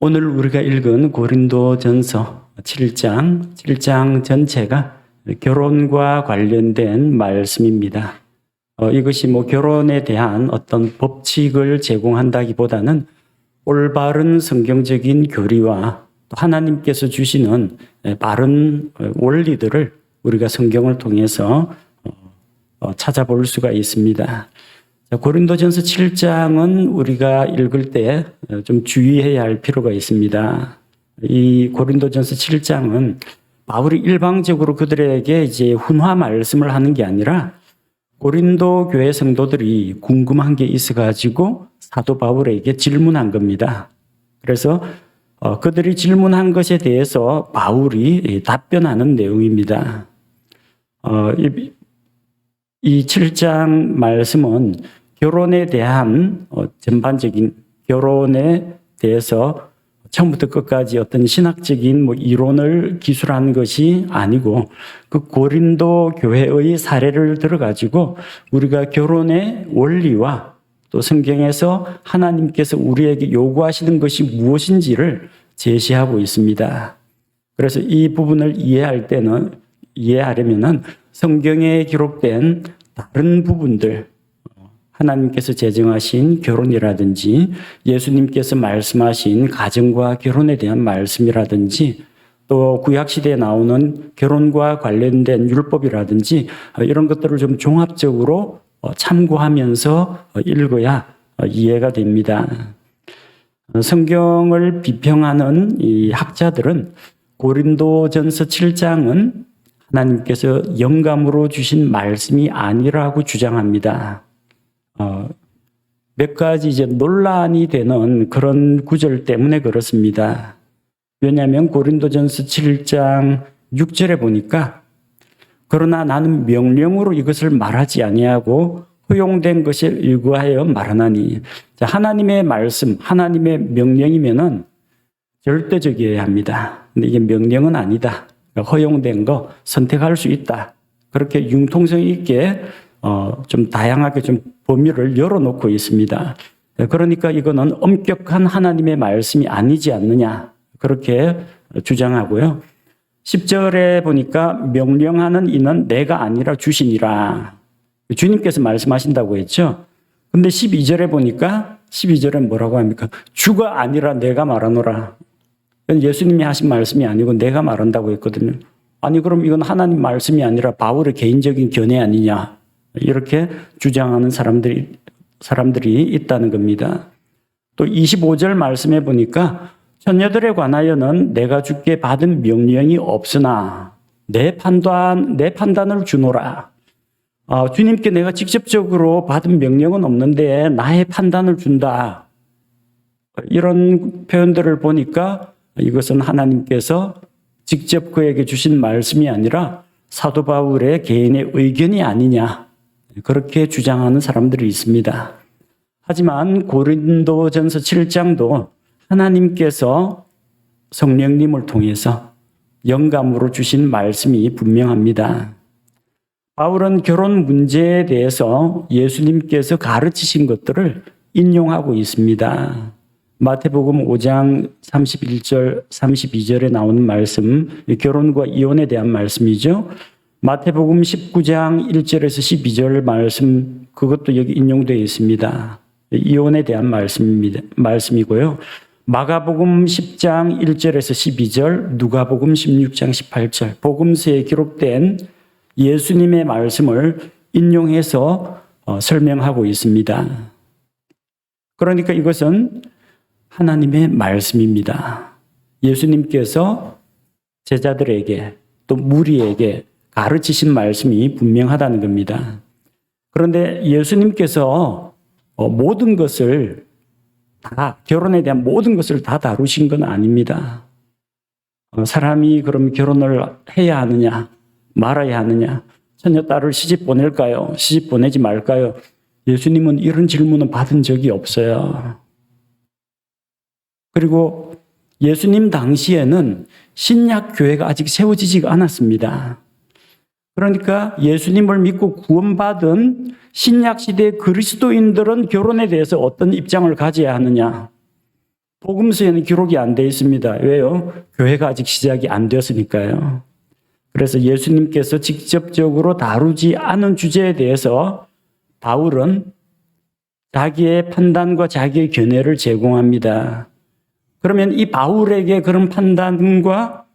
오늘 우리가 읽은 고린도전서 7장 전체가 결혼과 관련된 말씀입니다. 이것이 결혼에 대한 어떤 법칙을 제공한다기보다는 올바른 성경적인 교리와 또 하나님께서 주시는 바른 원리들을 우리가 성경을 통해서 찾아볼 수가 있습니다. 고린도전서 7장은 우리가 읽을 때 좀 주의해야 할 필요가 있습니다. 이 고린도전서 7장은 바울이 일방적으로 그들에게 이제 훈화 말씀을 하는 게 아니라 고린도 교회 성도들이 궁금한 게 있어가지고 사도 바울에게 질문한 겁니다. 그래서 그들이 질문한 것에 대해서 바울이 답변하는 내용입니다. 이 7장 말씀은 결혼에 대한 전반적인 결혼에 대해서 처음부터 끝까지 어떤 신학적인 이론을 기술한 것이 아니고 그 고린도 교회의 사례를 들어가지고 우리가 결혼의 원리와 또 성경에서 하나님께서 우리에게 요구하시는 것이 무엇인지를 제시하고 있습니다. 그래서 이 부분을 이해하려면은 성경에 기록된 다른 부분들, 하나님께서 제정하신 결혼이라든지 예수님께서 말씀하신 가정과 결혼에 대한 말씀이라든지 또 구약시대에 나오는 결혼과 관련된 율법이라든지 이런 것들을 좀 종합적으로 참고하면서 읽어야 이해가 됩니다. 성경을 비평하는 이 학자들은 고린도전서 7장은 하나님께서 영감으로 주신 말씀이 아니라고 주장합니다. 몇 가지 이제 논란이 되는 그런 구절 때문에 그렇습니다. 왜냐하면 고린도전서 7장 6절에 보니까 그러나 나는 명령으로 이것을 말하지 아니하고 허용된 것에 의거하여 말하나니. 자, 하나님의 말씀, 하나님의 명령이면은 절대적이어야 합니다. 근데 이게 명령은 아니다. 허용된 거 선택할 수 있다. 그렇게 융통성 있게 좀 다양하게 좀 범위를 열어놓고 있습니다. 그러니까 이거는 엄격한 하나님의 말씀이 아니지 않느냐 그렇게 주장하고요. 10절에 보니까 명령하는 이는 내가 아니라 주시니라. 주님께서 말씀하신다고 했죠. 근데 12절에 보니까 12절에 뭐라고 합니까? 주가 아니라 내가 말하노라. 예수님이 하신 말씀이 아니고 내가 말한다고 했거든요. 아니 그럼 이건 하나님 말씀이 아니라 바울의 개인적인 견해 아니냐. 이렇게 주장하는 사람들이 있다는 겁니다. 또 25절 말씀해 보니까 처녀들에 관하여는 내가 주께 받은 명령이 없으나 내 판단을 주노라. 주님께 내가 직접적으로 받은 명령은 없는데 나의 판단을 준다. 이런 표현들을 보니까 이것은 하나님께서 직접 그에게 주신 말씀이 아니라 사도 바울의 개인의 의견이 아니냐. 그렇게 주장하는 사람들이 있습니다. 하지만 고린도전서 7장도 하나님께서 성령님을 통해서 영감으로 주신 말씀이 분명합니다. 바울은 결혼 문제에 대해서 예수님께서 가르치신 것들을 인용하고 있습니다. 마태복음 5장 31절, 32절에 나오는 말씀, 결혼과 이혼에 대한 말씀이죠. 마태복음 19장 1절에서 12절 말씀, 그것도 여기 인용되어 있습니다. 이혼에 대한 말씀이고요. 마가복음 10장 1절에서 12절, 누가복음 16장 18절, 복음서에 기록된 예수님의 말씀을 인용해서 설명하고 있습니다. 그러니까 이것은 하나님의 말씀입니다. 예수님께서 제자들에게 또 무리에게 가르치신 말씀이 분명하다는 겁니다. 그런데 예수님께서 모든 것을 다, 결혼에 대한 모든 것을 다 다루신 건 아닙니다. 사람이 그럼 결혼을 해야 하느냐, 말아야 하느냐, 처녀딸을 시집 보낼까요? 시집 보내지 말까요? 예수님은 이런 질문을 받은 적이 없어요. 그리고 예수님 당시에는 신약 교회가 아직 세워지지가 않았습니다. 그러니까 예수님을 믿고 구원받은 신약 시대 그리스도인들은 결혼에 대해서 어떤 입장을 가져야 하느냐? 복음서에는 기록이 안 돼 있습니다. 왜요? 교회가 아직 시작이 안 되었으니까요. 그래서 예수님께서 직접적으로 다루지 않은 주제에 대해서 바울은 자기의 판단과 자기의 견해를 제공합니다. 그러면 이 바울에게 그런 판단과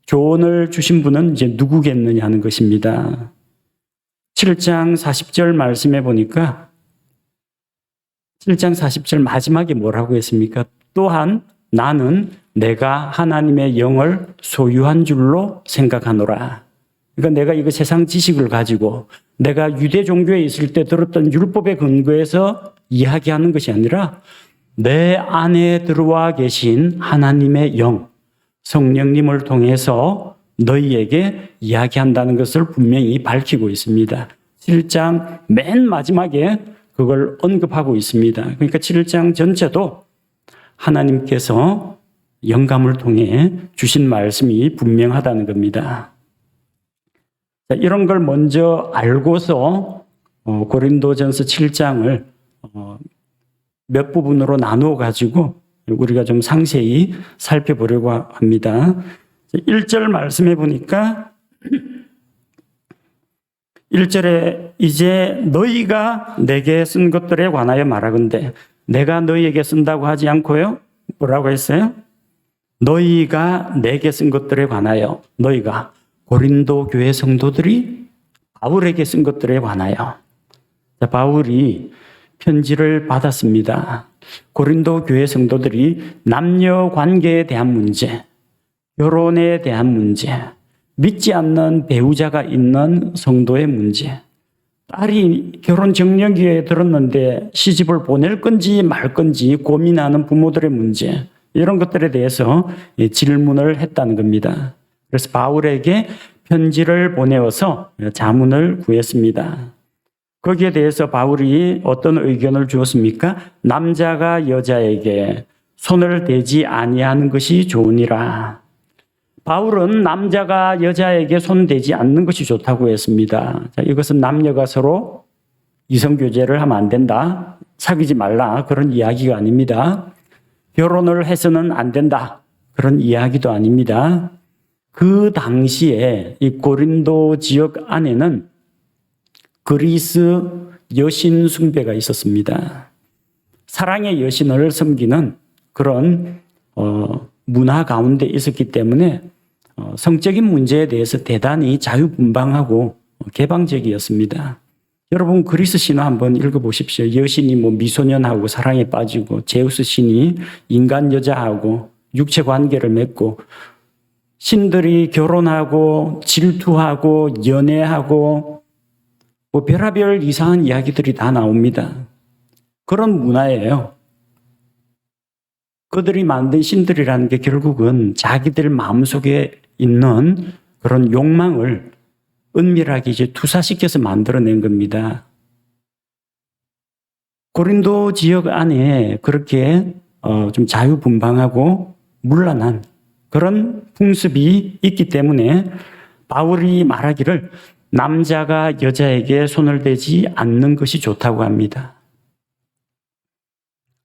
조언을 주신 분은 이제 누구겠느냐 하는 것입니다. 7장 40절 말씀해 보니까 7장 40절 마지막에 뭐라고 했습니까? 또한 나는 내가 하나님의 영을 소유한 줄로 생각하노라. 그러니까 내가 이거 세상 지식을 가지고 내가 유대 종교에 있을 때 들었던 율법에 근거해서 이야기하는 것이 아니라 내 안에 들어와 계신 하나님의 영, 성령님을 통해서 너희에게 이야기한다는 것을 분명히 밝히고 있습니다. 7장 맨 마지막에 그걸 언급하고 있습니다. 그러니까 7장 전체도 하나님께서 영감을 통해 주신 말씀이 분명하다는 겁니다. 자, 이런 걸 먼저 알고서 고린도전서 7장을 몇 부분으로 나누어 가지고 우리가 좀 상세히 살펴보려고 합니다. 1절 말씀해 보니까 1절에 이제 너희가 내게 쓴 것들에 관하여 말하건대, 내가 너희에게 쓴다고 하지 않고요. 뭐라고 했어요? 너희가 내게 쓴 것들에 관하여, 너희가 고린도 교회 성도들이 바울에게 쓴 것들에 관하여. 자, 바울이 편지를 받았습니다. 고린도 교회 성도들이 남녀 관계에 대한 문제, 결혼에 대한 문제, 믿지 않는 배우자가 있는 성도의 문제, 딸이 결혼 정년기에 들었는데 시집을 보낼 건지 말 건지 고민하는 부모들의 문제, 이런 것들에 대해서 질문을 했다는 겁니다. 그래서 바울에게 편지를 보내어서 자문을 구했습니다. 거기에 대해서 바울이 어떤 의견을 주었습니까? 남자가 여자에게 손을 대지 아니하는 것이 좋으니라. 바울은 남자가 여자에게 손 대지 않는 것이 좋다고 했습니다. 자, 이것은 남녀가 서로 이성교제를 하면 안 된다, 사귀지 말라, 그런 이야기가 아닙니다. 결혼을 해서는 안 된다, 그런 이야기도 아닙니다. 그 당시에 이 고린도 지역 안에는 그리스 여신 숭배가 있었습니다. 사랑의 여신을 섬기는 그런 문화 가운데 있었기 때문에 성적인 문제에 대해서 대단히 자유분방하고 개방적이었습니다. 여러분 그리스 신화 한번 읽어보십시오. 여신이 뭐 미소년하고 사랑에 빠지고, 제우스 신이 인간 여자하고 육체 관계를 맺고, 신들이 결혼하고 질투하고 연애하고 뭐 별의별 이상한 이야기들이 다 나옵니다. 그런 문화예요. 그들이 만든 신들이라는 게 결국은 자기들 마음속에 있는 그런 욕망을 은밀하게 이제 투사시켜서 만들어낸 겁니다. 고린도 지역 안에 그렇게 좀 자유분방하고 문란한 그런 풍습이 있기 때문에 바울이 말하기를 남자가 여자에게 손을 대지 않는 것이 좋다고 합니다.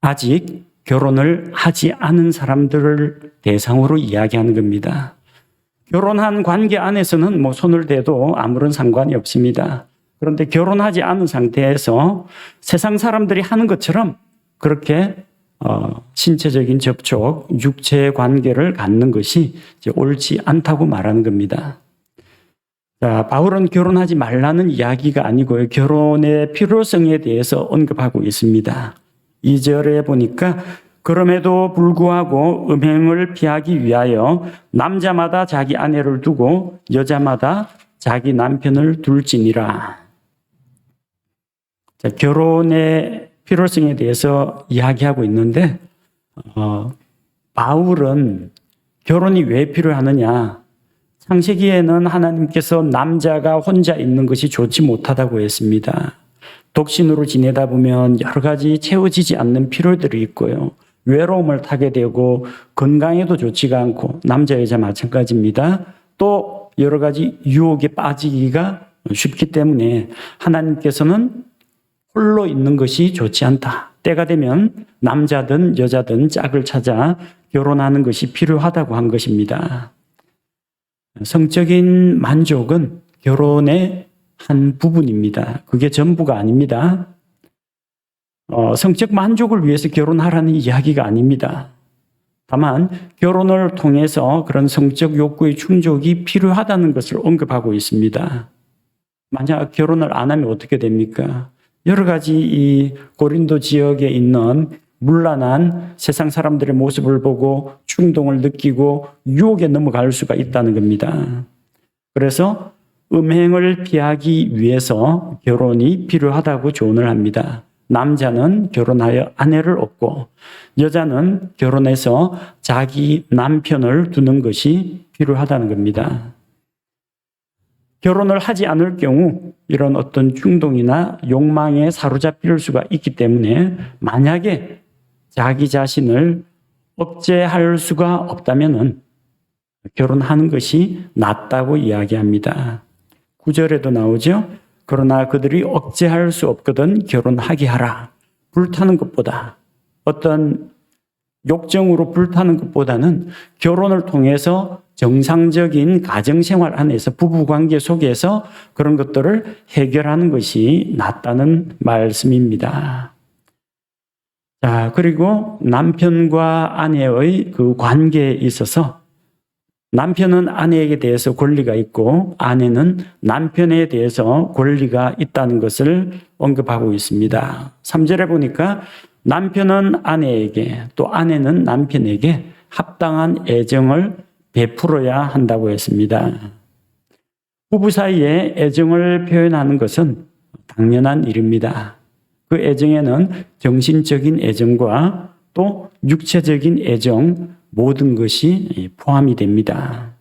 아직 결혼을 하지 않은 사람들을 대상으로 이야기하는 겁니다. 결혼한 관계 안에서는 뭐 손을 대도 아무런 상관이 없습니다. 그런데 결혼하지 않은 상태에서 세상 사람들이 하는 것처럼 그렇게 신체적인 접촉, 육체 관계를 갖는 것이 이제 옳지 않다고 말하는 겁니다. 자, 바울은 결혼하지 말라는 이야기가 아니고요, 결혼의 필요성에 대해서 언급하고 있습니다. 2절에 보니까 그럼에도 불구하고 음행을 피하기 위하여 남자마다 자기 아내를 두고 여자마다 자기 남편을 둘지니라. 자, 결혼의 필요성에 대해서 이야기하고 있는데 바울은 결혼이 왜 필요하느냐, 창세기에는 하나님께서 남자가 혼자 있는 것이 좋지 못하다고 했습니다. 독신으로 지내다 보면 여러 가지 채워지지 않는 필요들이 있고요, 외로움을 타게 되고 건강에도 좋지가 않고, 남자 여자 마찬가지입니다. 또 여러 가지 유혹에 빠지기가 쉽기 때문에 하나님께서는 홀로 있는 것이 좋지 않다, 때가 되면 남자든 여자든 짝을 찾아 결혼하는 것이 필요하다고 한 것입니다. 성적인 만족은 결혼의 한 부분입니다. 그게 전부가 아닙니다. 성적 만족을 위해서 결혼하라는 이야기가 아닙니다. 다만 결혼을 통해서 그런 성적 욕구의 충족이 필요하다는 것을 언급하고 있습니다. 만약 결혼을 안 하면 어떻게 됩니까? 여러 가지 이 고린도 지역에 있는 문란한 세상 사람들의 모습을 보고 충동을 느끼고 유혹에 넘어갈 수가 있다는 겁니다. 그래서 음행을 피하기 위해서 결혼이 필요하다고 조언을 합니다. 남자는 결혼하여 아내를 얻고 여자는 결혼해서 자기 남편을 두는 것이 필요하다는 겁니다. 결혼을 하지 않을 경우 이런 어떤 충동이나 욕망에 사로잡힐 수가 있기 때문에 만약에 자기 자신을 억제할 수가 없다면 결혼하는 것이 낫다고 이야기합니다. 9절에도 나오죠. 그러나 그들이 억제할 수 없거든 결혼하게 하라. 불타는 것보다 어떤 욕정으로 불타는 것보다는 결혼을 통해서 정상적인 가정생활 안에서 부부관계 속에서 그런 것들을 해결하는 것이 낫다는 말씀입니다. 자, 그리고 남편과 아내의 그 관계에 있어서 남편은 아내에게 대해서 권리가 있고 아내는 남편에 대해서 권리가 있다는 것을 언급하고 있습니다. 3절에 보니까 남편은 아내에게 또 아내는 남편에게 합당한 애정을 베풀어야 한다고 했습니다. 부부 사이에 애정을 표현하는 것은 당연한 일입니다. 그 애정에는 정신적인 애정과 또 육체적인 애정 모든 것이 포함이 됩니다.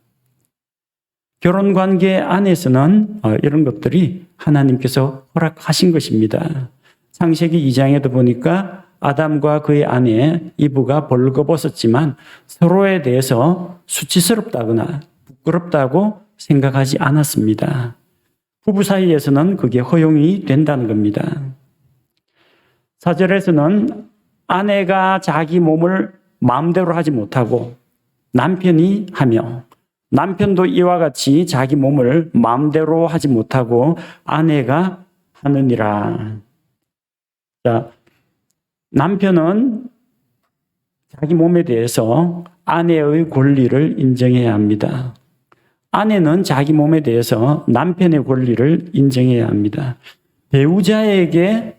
결혼 관계 안에서는 이런 것들이 하나님께서 허락하신 것입니다. 창세기 2장에도 보니까 아담과 그의 아내 이브가 벌거벗었지만 서로에 대해서 수치스럽다거나 부끄럽다고 생각하지 않았습니다. 부부 사이에서는 그게 허용이 된다는 겁니다. 4절에서는 아내가 자기 몸을 마음대로 하지 못하고 남편이 하며 남편도 이와 같이 자기 몸을 마음대로 하지 못하고 아내가 하느니라. 자, 남편은 자기 몸에 대해서 아내의 권리를 인정해야 합니다. 아내는 자기 몸에 대해서 남편의 권리를 인정해야 합니다. 배우자에게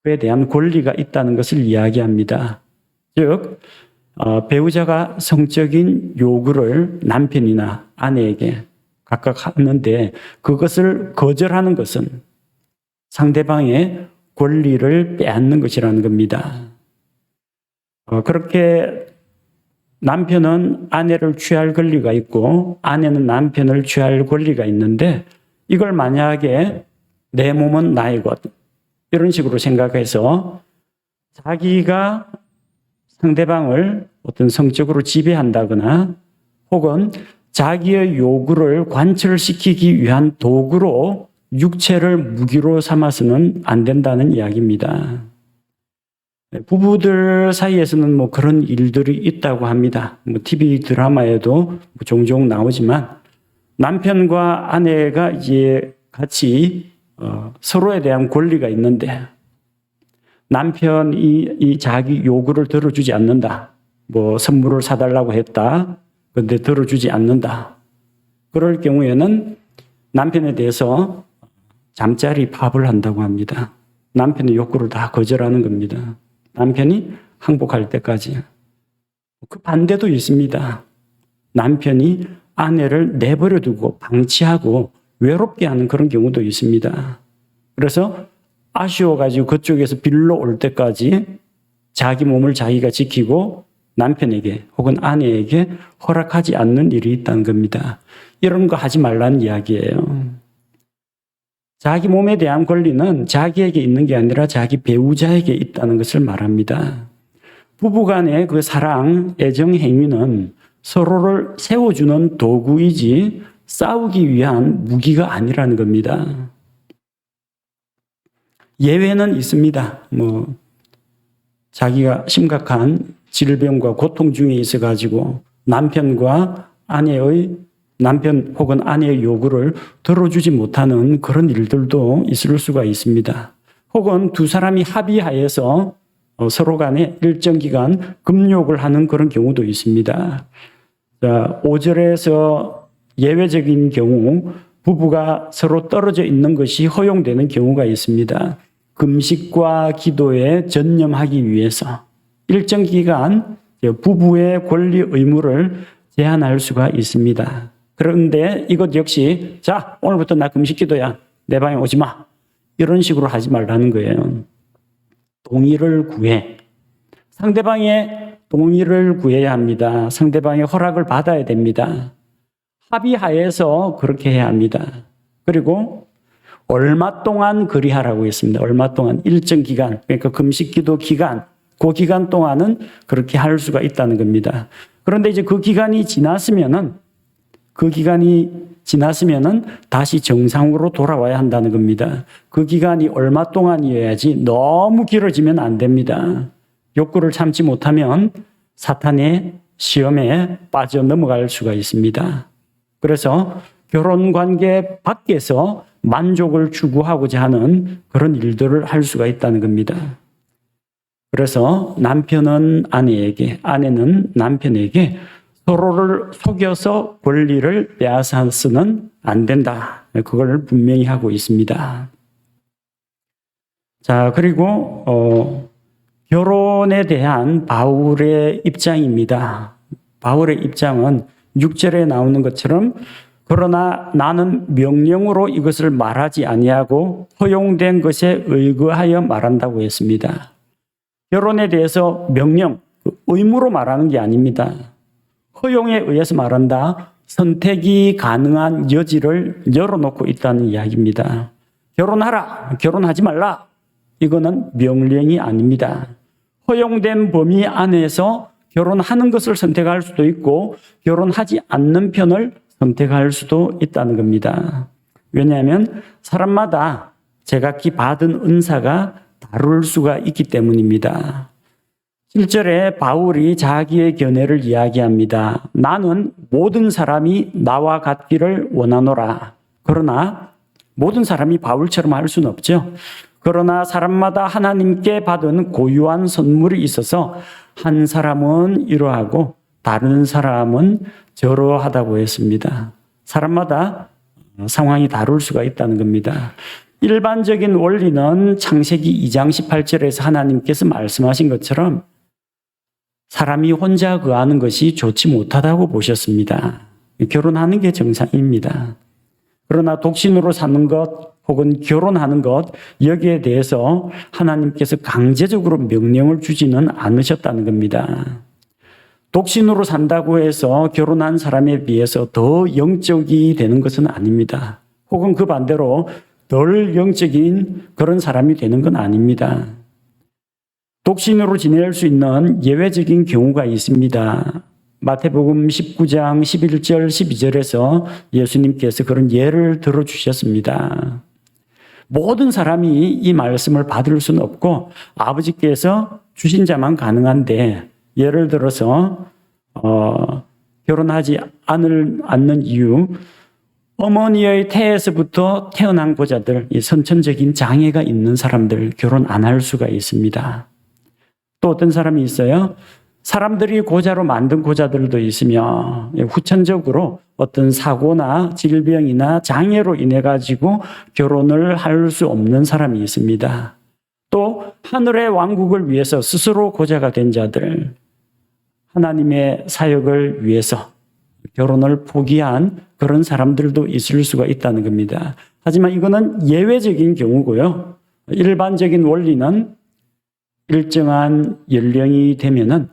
그에 대한 권리가 있다는 것을 이야기합니다. 즉 배우자가 성적인 요구를 남편이나 아내에게 각각 하는데 그것을 거절하는 것은 상대방의 권리를 빼앗는 것이라는 겁니다. 그렇게 남편은 아내를 취할 권리가 있고 아내는 남편을 취할 권리가 있는데 이걸 만약에 내 몸은 나의 것 이런 식으로 생각해서 자기가 상대방을 어떤 성적으로 지배한다거나 혹은 자기의 요구를 관철시키기 위한 도구로 육체를 무기로 삼아서는 안 된다는 이야기입니다. 부부들 사이에서는 뭐 그런 일들이 있다고 합니다. TV 드라마에도 종종 나오지만 남편과 아내가 이제 같이 서로에 대한 권리가 있는데 남편이 이 자기 요구를 들어주지 않는다. 뭐 선물을 사달라고 했다. 그런데 들어주지 않는다. 그럴 경우에는 남편에 대해서 잠자리 파업을 한다고 합니다. 남편의 욕구를 다 거절하는 겁니다. 남편이 항복할 때까지. 그 반대도 있습니다. 남편이 아내를 내버려 두고 방치하고 외롭게 하는 그런 경우도 있습니다. 그래서 아쉬워가지고 그쪽에서 빌러 올 때까지 자기 몸을 자기가 지키고 남편에게 혹은 아내에게 허락하지 않는 일이 있다는 겁니다. 이런 거 하지 말라는 이야기예요. 자기 몸에 대한 권리는 자기에게 있는 게 아니라 자기 배우자에게 있다는 것을 말합니다. 부부간의 그 사랑, 애정 행위는 서로를 세워주는 도구이지 싸우기 위한 무기가 아니라는 겁니다. 예외는 있습니다. 자기가 심각한 질병과 고통 중에 있어가지고 남편 혹은 아내의 요구를 들어주지 못하는 그런 일들도 있을 수가 있습니다. 혹은 두 사람이 합의하여서 서로 간에 일정 기간 금욕을 하는 그런 경우도 있습니다. 5절에서 예외적인 경우 부부가 서로 떨어져 있는 것이 허용되는 경우가 있습니다. 금식과 기도에 전념하기 위해서 일정 기간 부부의 권리 의무를 제한할 수가 있습니다. 그런데 이것 역시 자 오늘부터 나 금식 기도야. 내 방에 오지 마. 이런 식으로 하지 말라는 거예요. 동의를 구해. 상대방의 동의를 구해야 합니다. 상대방의 허락을 받아야 됩니다. 합의하에서 그렇게 해야 합니다. 그리고 얼마 동안 그리하라고 했습니다. 얼마 동안 일정 기간, 그러니까 금식기도 기간, 그 기간 동안은 그렇게 할 수가 있다는 겁니다. 그런데 이제 그 기간이 지났으면은 다시 정상으로 돌아와야 한다는 겁니다. 그 기간이 얼마 동안이어야지 너무 길어지면 안 됩니다. 욕구를 참지 못하면 사탄의 시험에 빠져 넘어갈 수가 있습니다. 그래서 결혼 관계 밖에서 만족을 추구하고자 하는 그런 일들을 할 수가 있다는 겁니다. 그래서 남편은 아내에게, 아내는 남편에게 서로를 속여서 권리를 빼앗아서는 안 된다. 그걸 분명히 하고 있습니다. 자, 그리고 결혼에 대한 바울의 입장입니다. 바울의 입장은 6절에 나오는 것처럼 그러나 나는 명령으로 이것을 말하지 아니하고 허용된 것에 의거하여 말한다고 했습니다. 결혼에 대해서 명령, 의무로 말하는 게 아닙니다. 허용에 의해서 말한다. 선택이 가능한 여지를 열어놓고 있다는 이야기입니다. 결혼하라, 결혼하지 말라. 이거는 명령이 아닙니다. 허용된 범위 안에서 결혼하는 것을 선택할 수도 있고 결혼하지 않는 편을 선택할 수도 있다는 겁니다. 왜냐하면 사람마다 제각기 받은 은사가 다를 수가 있기 때문입니다. 1절에 바울이 자기의 견해를 이야기합니다. 나는 모든 사람이 나와 같기를 원하노라. 그러나 모든 사람이 바울처럼 할 수는 없죠. 그러나 사람마다 하나님께 받은 고유한 선물이 있어서 한 사람은 이러하고 다른 사람은 저러하다고 했습니다. 사람마다 상황이 다를 수가 있다는 겁니다. 일반적인 원리는 창세기 2장 18절에서 하나님께서 말씀하신 것처럼 사람이 혼자 거하는 것이 좋지 못하다고 보셨습니다. 결혼하는 게 정상입니다. 그러나 독신으로 사는 것 혹은 결혼하는 것 여기에 대해서 하나님께서 강제적으로 명령을 주지는 않으셨다는 겁니다. 독신으로 산다고 해서 결혼한 사람에 비해서 더 영적이 되는 것은 아닙니다. 혹은 그 반대로 덜 영적인 그런 사람이 되는 건 아닙니다. 독신으로 지낼 수 있는 예외적인 경우가 있습니다. 마태복음 19장 11절 12절에서 예수님께서 그런 예를 들어주셨습니다. 모든 사람이 이 말씀을 받을 수는 없고 아버지께서 주신 자만 가능한데 예를 들어서 결혼하지 않는 이유 어머니의 태에서부터 태어난 고자들, 이 선천적인 장애가 있는 사람들 결혼 안 할 수가 있습니다. 또 어떤 사람이 있어요? 사람들이 고자로 만든 고자들도 있으며 후천적으로 어떤 사고나 질병이나 장애로 인해 가지고 결혼을 할 수 없는 사람이 있습니다. 또 하늘의 왕국을 위해서 스스로 고자가 된 자들, 하나님의 사역을 위해서 결혼을 포기한 그런 사람들도 있을 수가 있다는 겁니다. 하지만 이거는 예외적인 경우고요. 일반적인 원리는 일정한 연령이 되면은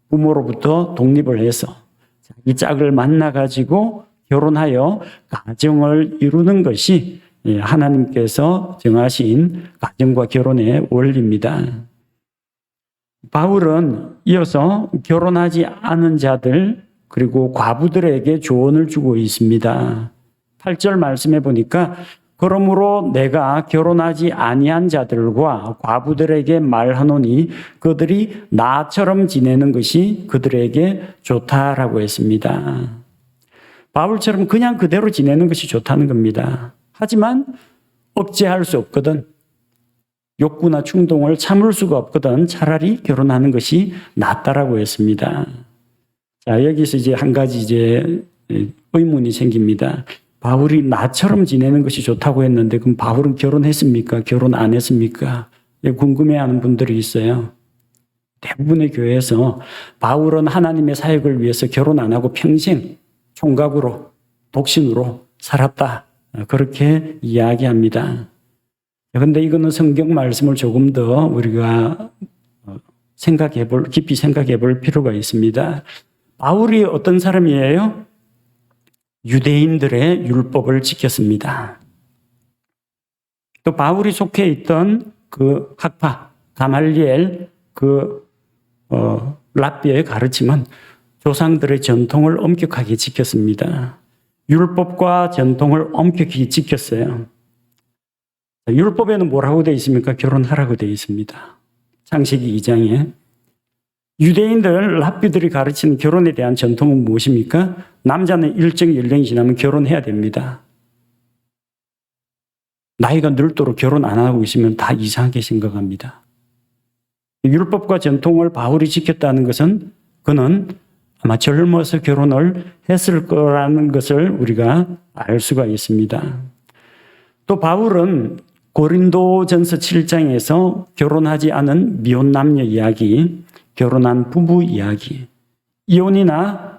부모로부터 독립을 해서 자기 짝을 만나가지고 결혼하여 가정을 이루는 것이 하나님께서 정하신 가정과 결혼의 원리입니다. 바울은 이어서 결혼하지 않은 자들 그리고 과부들에게 조언을 주고 있습니다. 8절 말씀해 보니까 그러므로 내가 결혼하지 아니한 자들과 과부들에게 말하노니 그들이 나처럼 지내는 것이 그들에게 좋다라고 했습니다. 바울처럼 그냥 그대로 지내는 것이 좋다는 겁니다. 하지만 억제할 수 없거든. 욕구나 충동을 참을 수가 없거든. 차라리 결혼하는 것이 낫다라고 했습니다. 자, 여기서 이제 한 가지 이제 의문이 생깁니다. 바울이 나처럼 지내는 것이 좋다고 했는데 그럼 바울은 결혼했습니까? 결혼 안 했습니까? 궁금해하는 분들이 있어요. 대부분의 교회에서 바울은 하나님의 사역을 위해서 결혼 안 하고 평생 총각으로 독신으로 살았다. 그렇게 이야기합니다. 그런데 이거는 성경 말씀을 조금 더 우리가 깊이 생각해 볼 필요가 있습니다. 바울이 어떤 사람이에요? 유대인들의 율법을 지켰습니다. 또 바울이 속해 있던 그 학파, 가말리엘, 랍비의 가르침은 조상들의 전통을 엄격하게 지켰습니다. 율법과 전통을 엄격히 지켰어요. 율법에는 뭐라고 되어 있습니까? 결혼하라고 되어 있습니다. 창세기 2장에. 유대인들, 랍비들이 가르치는 결혼에 대한 전통은 무엇입니까? 남자는 일정 연령이 지나면 결혼해야 됩니다. 나이가 늙도록 결혼 안 하고 있으면 다 이상하게 생각합니다. 율법과 전통을 바울이 지켰다는 것은 그는 아마 젊어서 결혼을 했을 거라는 것을 우리가 알 수가 있습니다. 또 바울은 고린도전서 7장에서 결혼하지 않은 미혼 남녀 이야기, 결혼한 부부 이야기, 이혼한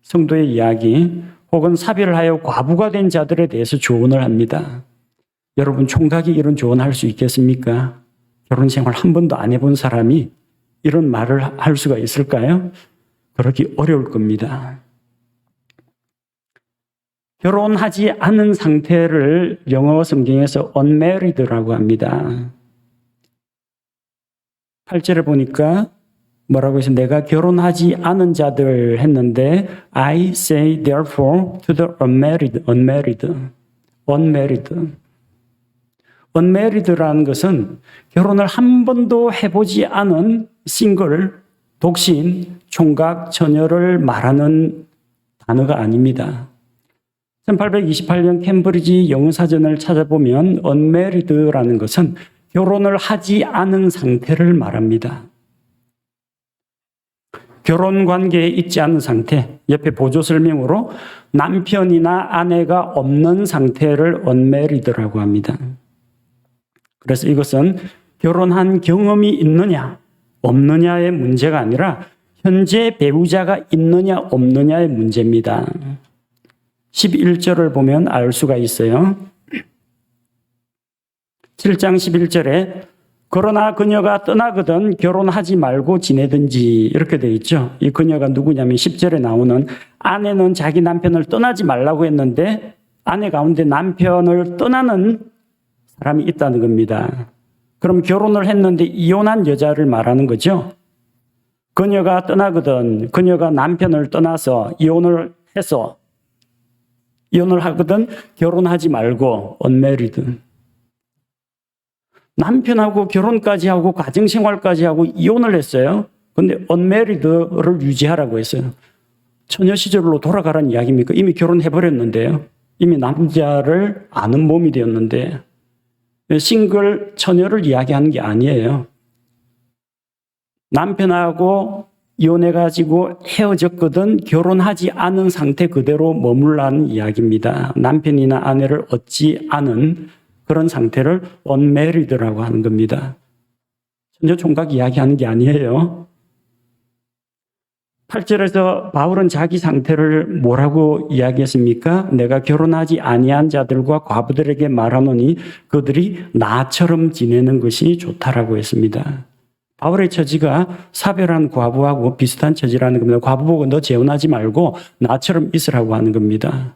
성도의 이야기, 혹은 사별하여 과부가 된 자들에 대해서 조언을 합니다. 여러분, 총각이 이런 조언할 수 있겠습니까? 결혼 생활 한 번도 안 해본 사람이 이런 말을 할 수가 있을까요? 그러기 어려울 겁니다. 결혼하지 않은 상태를 영어 성경에서 unmarried라고 합니다. 8절에 보니까 뭐라고 해서 내가 결혼하지 않은 자들 했는데 I say therefore to the unmarried라는 것은 결혼을 한 번도 해보지 않은 싱글, 독신, 총각, 처녀를 말하는 단어가 아닙니다. 1828년 캠브리지 영어사전을 찾아보면 unmarried라는 것은 결혼을 하지 않은 상태를 말합니다. 결혼 관계에 있지 않은 상태, 옆에 보조 설명으로 남편이나 아내가 없는 상태를 unmarried라고 합니다. 그래서 이것은 결혼한 경험이 있느냐, 없느냐의 문제가 아니라 현재 배우자가 있느냐, 없느냐의 문제입니다. 11절을 보면 알 수가 있어요. 7장 11절에 그러나 그녀가 떠나거든 결혼하지 말고 지내든지 이렇게 되어 있죠. 이 그녀가 누구냐면 10절에 나오는 아내는 자기 남편을 떠나지 말라고 했는데 아내 가운데 남편을 떠나는 사람이 있다는 겁니다. 그럼 결혼을 했는데 이혼한 여자를 말하는 거죠. 그녀가 떠나거든, 그녀가 남편을 떠나서 이혼을 하거든 결혼하지 말고 unmarried. 남편하고 결혼까지 하고 가정생활까지 하고 이혼을 했어요. 근데 unmarried를 유지하라고 했어요. 처녀 시절로 돌아가라는 이야기입니까? 이미 결혼해버렸는데요. 이미 남자를 아는 몸이 되었는데 싱글 처녀를 이야기하는 게 아니에요. 남편하고 이혼해가지고 헤어졌거든 결혼하지 않은 상태 그대로 머물라는 이야기입니다. 남편이나 아내를 얻지 않은 그런 상태를 unmarried라고 하는 겁니다. 처녀 총각 이야기하는 게 아니에요. 8절에서 바울은 자기 상태를 뭐라고 이야기했습니까? 내가 결혼하지 아니한 자들과 과부들에게 말하노니 그들이 나처럼 지내는 것이 좋다라고 했습니다. 바울의 처지가 사별한 과부하고 비슷한 처지라는 겁니다. 과부 보고 너 재혼하지 말고 나처럼 있으라고 하는 겁니다.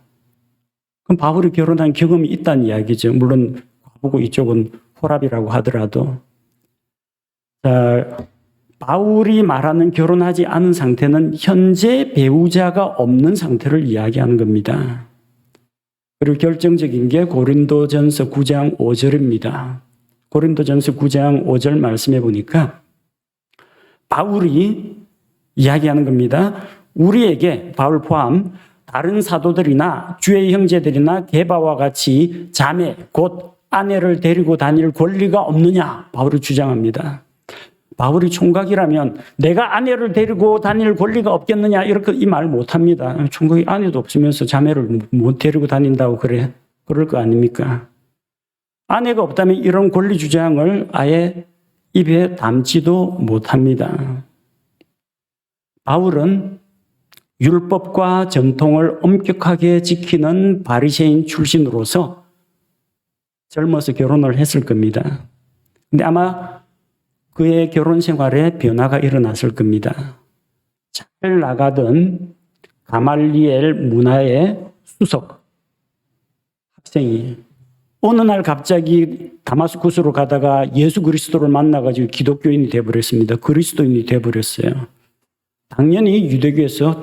그럼 바울이 결혼한 경험이 있다는 이야기죠. 물론 과부고 이쪽은 호랍이라고 하더라도. 자, 바울이 말하는 결혼하지 않은 상태는 현재 배우자가 없는 상태를 이야기하는 겁니다. 그리고 결정적인 게 고린도전서 9장 5절입니다. 고린도전서 9장 5절 말씀해 보니까 바울이 이야기하는 겁니다. 우리에게 바울 포함 다른 사도들이나 주의 형제들이나 게바와 같이 자매 곧 아내를 데리고 다닐 권리가 없느냐 바울이 주장합니다. 바울이 총각이라면 내가 아내를 데리고 다닐 권리가 없겠느냐 이렇게 이 말 못합니다. 총각이 아내도 없으면서 자매를 못 데리고 다닌다고 그럴 거 아닙니까? 아내가 없다면 이런 권리 주장을 아예 입에 담지도 못합니다. 바울은 율법과 전통을 엄격하게 지키는 바리새인 출신으로서 젊어서 결혼을 했을 겁니다. 근데 아마 그의 결혼 생활에 변화가 일어났을 겁니다. 잘 나가던 가말리엘 문화의 수석 학생이 어느 날 갑자기 다마스쿠스로 가다가 예수 그리스도를 만나가지고 기독교인이 되어버렸습니다. 그리스도인이 되어버렸어요. 당연히 유대교에서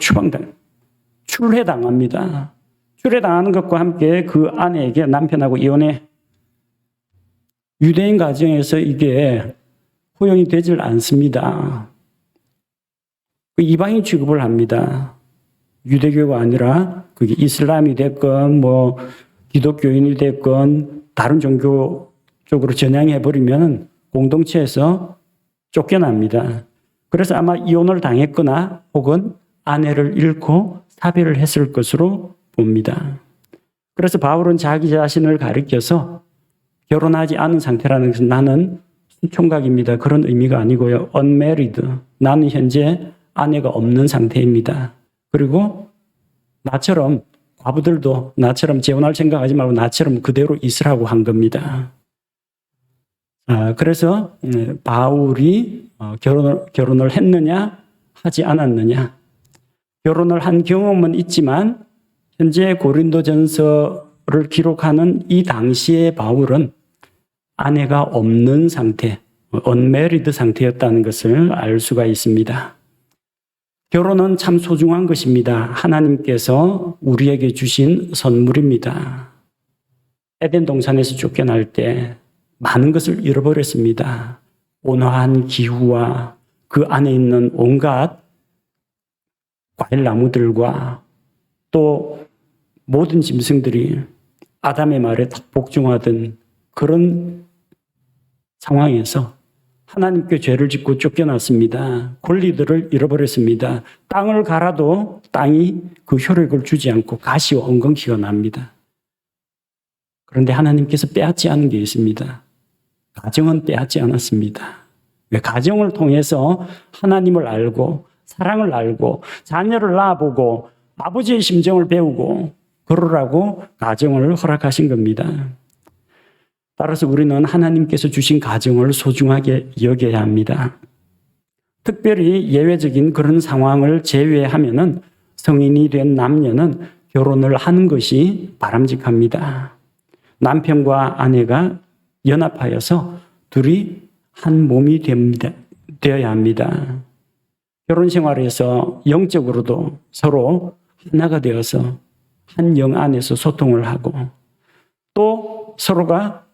출회당합니다. 출회당하는 것과 함께 그 아내에게 남편하고 이혼해. 유대인 가정에서 이게 허용이 되질 않습니다. 이방인 취급을 합니다. 유대교가 아니라 그게 이슬람이 됐건 뭐 기독교인이 됐건 다른 종교 쪽으로 전향해버리면 공동체에서 쫓겨납니다. 그래서 아마 이혼을 당했거나 혹은 아내를 잃고 사별을 했을 것으로 봅니다. 그래서 바울은 자기 자신을 가리켜서 결혼하지 않은 상태라는 것은 나는 총각입니다. 그런 의미가 아니고요. unmarried. 나는 현재 아내가 없는 상태입니다. 그리고 나처럼 과부들도 나처럼 재혼할 생각하지 말고 나처럼 그대로 있으라고 한 겁니다. 그래서 바울이 결혼을 했느냐 하지 않았느냐. 결혼을 한 경험은 있지만 현재 고린도전서를 기록하는 이 당시의 바울은 아내가 없는 상태, unmarried 상태였다는 것을 알 수가 있습니다. 결혼은 참 소중한 것입니다. 하나님께서 우리에게 주신 선물입니다. 에덴 동산에서 쫓겨날 때 많은 것을 잃어버렸습니다. 온화한 기후와 그 안에 있는 온갖 과일나무들과 또 모든 짐승들이 아담의 말에 딱 복종하던 그런 상황에서 하나님께 죄를 짓고 쫓겨났습니다. 권리들을 잃어버렸습니다. 땅을 갈아도 땅이 그 효력을 주지 않고 가시와 엉겅퀴가 납니다. 그런데 하나님께서 빼앗지 않은 게 있습니다. 가정은 빼앗지 않았습니다. 가정을 통해서 하나님을 알고 사랑을 알고 자녀를 낳아보고 아버지의 심정을 배우고 그러라고 가정을 허락하신 겁니다. 따라서 우리는 하나님께서 주신 가정을 소중하게 여겨야 합니다. 특별히 예외적인 그런 상황을 제외하면은 성인이 된 남녀는 결혼을 하는 것이 바람직합니다. 남편과 아내가 연합하여서 둘이 한 몸이 되어야 합니다. 결혼 생활에서 영적으로도 서로 하나가 되어서 한 영 안에서 소통을 하고 또 서로가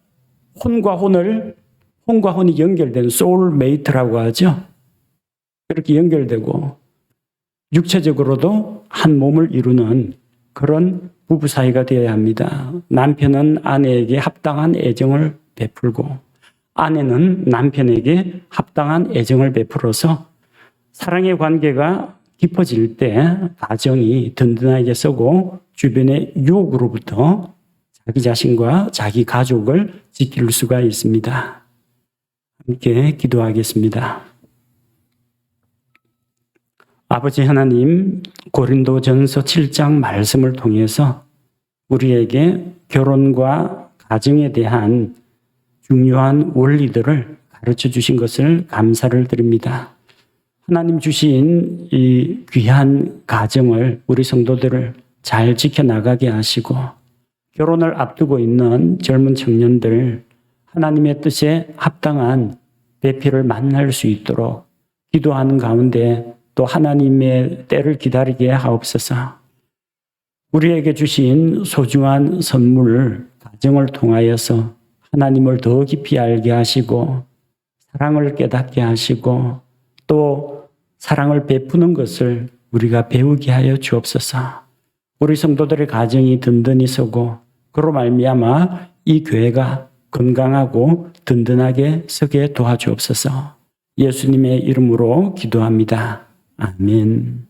혼과 혼이 연결된 소울메이트라고 하죠. 그렇게 연결되고 육체적으로도 한 몸을 이루는 그런 부부 사이가 되어야 합니다. 남편은 아내에게 합당한 애정을 베풀고 아내는 남편에게 합당한 애정을 베풀어서 사랑의 관계가 깊어질 때 가정이 든든하게 서고 주변의 유혹으로부터 자기 자신과 자기 가족을 지킬 수가 있습니다. 함께 기도하겠습니다. 아버지 하나님, 고린도전서 7장 말씀을 통해서 우리에게 결혼과 가정에 대한 중요한 원리들을 가르쳐 주신 것을 감사를 드립니다. 하나님 주신 이 귀한 가정을 우리 성도들을 잘 지켜나가게 하시고 결혼을 앞두고 있는 젊은 청년들 하나님의 뜻에 합당한 배필을 만날 수 있도록 기도하는 가운데 또 하나님의 때를 기다리게 하옵소서. 우리에게 주신 소중한 선물, 가정을 통하여서 하나님을 더 깊이 알게 하시고 사랑을 깨닫게 하시고 또 사랑을 베푸는 것을 우리가 배우게 하여 주옵소서. 우리 성도들의 가정이 든든히 서고 그로 말미암아 이 교회가 건강하고 든든하게 서게 도와주옵소서. 예수님의 이름으로 기도합니다. 아멘.